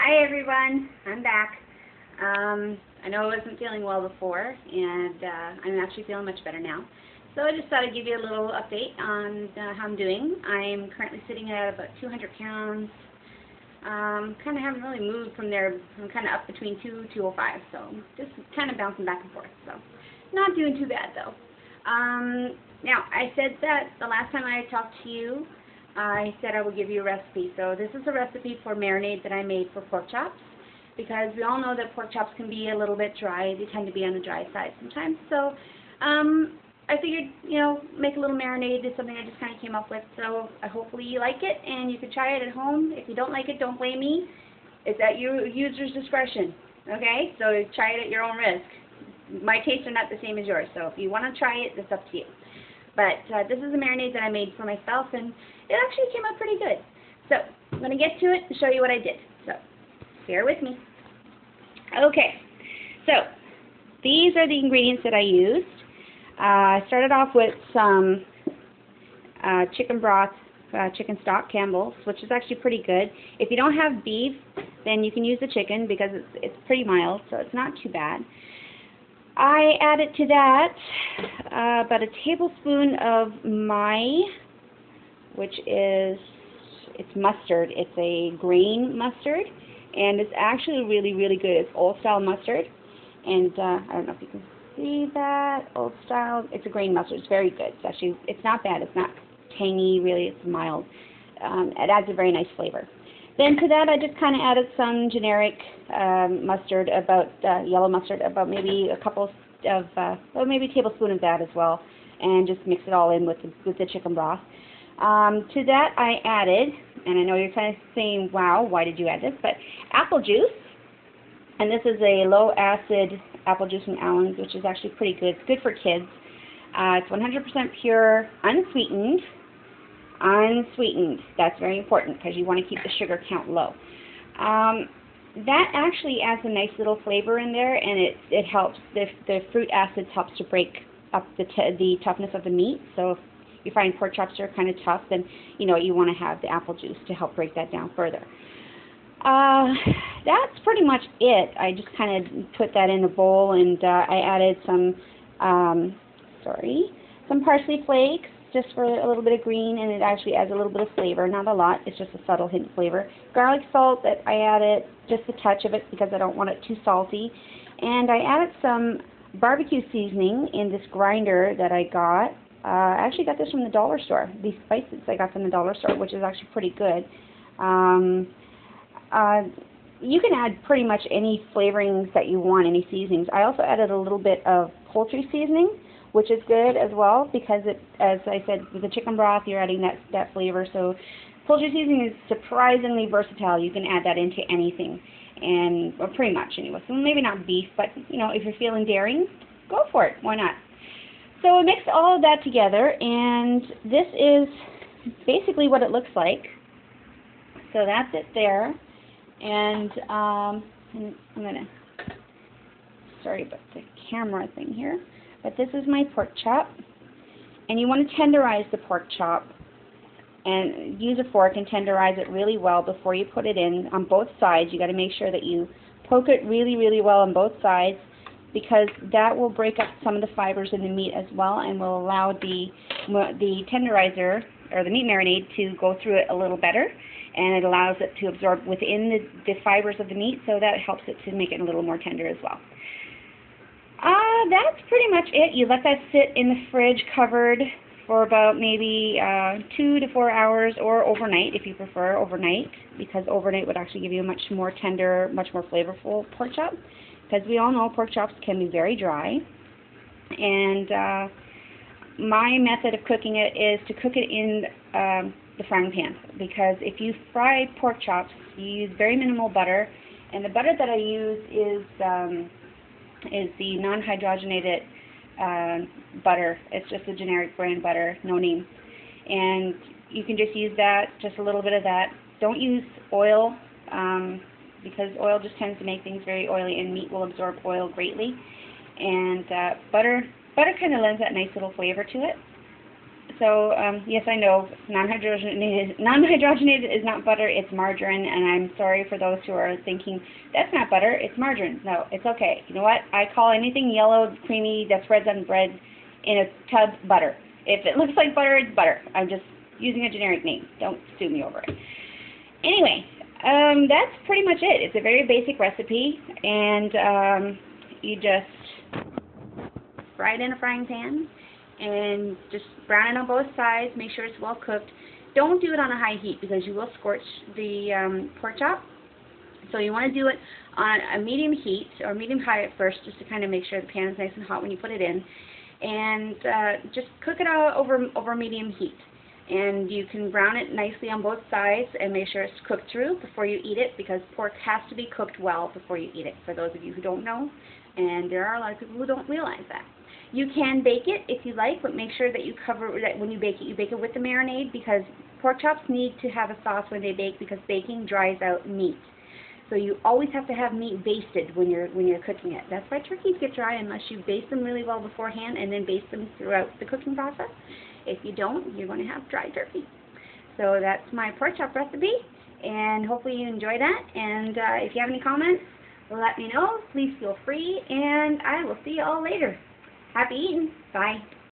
Hi everyone, I'm back. I know I wasn't feeling well before, and I'm actually feeling much better now. So I just thought I'd give you a little update on how I'm doing. I'm currently sitting at about 200 pounds. Kind of haven't really moved from there. I'm kind of up between 205, so just kind of bouncing back and forth. So not doing too bad though. Now, I said that the last time I talked to you, I said I would give you a recipe. So this is a recipe for marinade that I made for pork chops, because we all know that pork chops can be a little bit dry. They tend to be on the dry side sometimes. So I figured, make a little marinade. It's something I just kind of came up with. So hopefully you like it, and you can try it at home. If you don't like it, don't blame me. It's at your user's discretion. Okay? So try it at your own risk. My tastes are not the same as yours, so if you want to try it, it's up to you. But this is a marinade that I made for myself, and it actually came out pretty good. So I'm going to get to it and show you what I did. So bear with me. Okay, so these are the ingredients that I used. I started off with some chicken broth, chicken stock, Campbell's, which is actually pretty good. If you don't have beef, then you can use the chicken because it's pretty mild, so it's not too bad. I added to that about a tablespoon of Maille, which is, it's mustard. It's a green mustard, and it's actually really, really good. It's old-style mustard, and I don't know if you can see that, old-style. It's a green mustard. It's very good. It's not bad. It's not tangy, really. It's mild. It adds a very nice flavor. Then to that, I just kind of added some generic mustard, about yellow mustard, about maybe a couple of, well, maybe a tablespoon of that as well, and just mix it all in with the chicken broth. To that, I added, and I know you're kind of saying, wow, why did you add this? But apple juice, and this is a low-acid apple juice from Allen's, which is actually pretty good. It's good for kids. It's 100% pure, unsweetened. Unsweetened. That's very important because you want to keep the sugar count low. That actually adds a nice little flavor in there, and it helps. The fruit acids helps to break up the toughness of the meat. So if you find pork chops are kind of tough, then you want to have the apple juice to help break that down further. That's pretty much it. I just kind of put that in a bowl, and I added some parsley flakes, just for a little bit of green, and it actually adds a little bit of flavor, not a lot, it's just a subtle hint of flavor. Garlic salt, that I added just a touch of it because I don't want it too salty. And I added some barbecue seasoning in this grinder that I got. I actually got this from the dollar store. These spices I got from the dollar store, which is actually pretty good. You can add pretty much any flavorings that you want, any seasonings. I also added a little bit of poultry seasoning, which is good as well, because as I said, with the chicken broth, you're adding that flavor. So poultry seasoning is surprisingly versatile. You can add that into anything, or pretty much anyway. So maybe not beef, but if you're feeling daring, go for it. Why not? So I mixed all of that together, and this is basically what it looks like. So that's it there, and I'm gonna, sorry about the camera thing here. But this is my pork chop, and you want to tenderize the pork chop, and use a fork and tenderize it really well before you put it in on both sides. You got to make sure that you poke it really, really well on both sides, because that will break up some of the fibers in the meat as well, and will allow the tenderizer, or the meat marinade, to go through it a little better, and it allows it to absorb within the fibers of the meat, so that helps it to make it a little more tender as well. That's pretty much it. You let that sit in the fridge covered for about maybe 2 to 4 hours, or overnight if you prefer overnight, because overnight would actually give you a much more tender, much more flavorful pork chop, because we all know pork chops can be very dry. And my method of cooking it is to cook it in the frying pan, because if you fry pork chops, you use very minimal butter, and the butter that I use is the non-hydrogenated butter. It's just a generic brand butter, no name. And you can just use that, just a little bit of that. Don't use oil, because oil just tends to make things very oily, and meat will absorb oil greatly. And butter kind of lends that nice little flavor to it. So yes, I know non-hydrogenated is not butter, it's margarine, and I'm sorry for those who are thinking that's not butter, it's margarine. No, it's okay. You know what? I call anything yellow, creamy that spreads on bread in a tub butter. If it looks like butter, it's butter. I'm just using a generic name. Don't sue me over it. Anyway, that's pretty much it. It's a very basic recipe, and you just fry it in a frying pan and just brown it on both sides. Make sure it's well cooked. Don't do it on a high heat because you will scorch the pork chop. So you want to do it on a medium heat or medium high at first, just to kind of make sure the pan is nice and hot when you put it in. And just cook it all over medium heat. And you can brown it nicely on both sides and make sure it's cooked through before you eat it, because pork has to be cooked well before you eat it, for those of you who don't know. And there are a lot of people who don't realize that. You can bake it if you like, but make sure that you cover that when you bake it with the marinade, because pork chops need to have a sauce when they bake, because baking dries out meat. So you always have to have meat basted when you're cooking it. That's why turkeys get dry unless you baste them really well beforehand and then baste them throughout the cooking process. If you don't, you're going to have dry turkey. So that's my pork chop recipe, and hopefully you enjoy that. And if you have any comments, let me know. Please feel free, and I will see you all later. Happy eating. Bye.